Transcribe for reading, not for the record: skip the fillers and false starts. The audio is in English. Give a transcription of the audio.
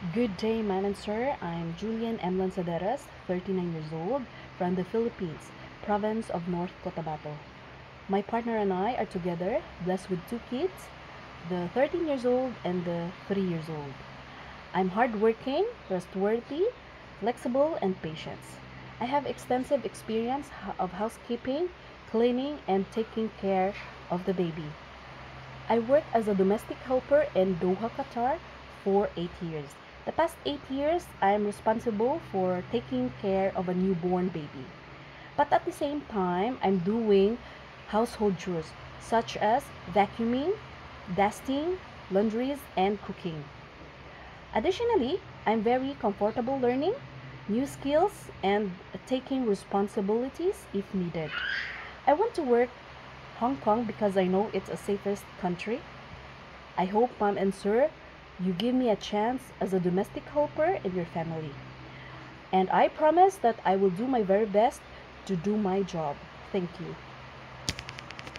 Good day, ma'am and sir. I'm Julian M. Lanzaderas, 39 years old, from the Philippines, province of North Cotabato. My partner and I are together, blessed with two kids, the 13 years old and the 3 years old. I'm hardworking, trustworthy, flexible, and patient. I have extensive experience of housekeeping, cleaning, and taking care of the baby. I worked as a domestic helper in Doha, Qatar for 8 years. The past 8 years, I am responsible for taking care of a newborn baby. But at the same time, I'm doing household chores such as vacuuming, dusting, laundries, and cooking. Additionally, I'm very comfortable learning new skills and taking responsibilities if needed. I want to work Hong Kong because I know it's a safest country. I hope, mom and sir, you give me a chance as a domestic helper in your family. And I promise that I will do my very best to do my job. Thank you.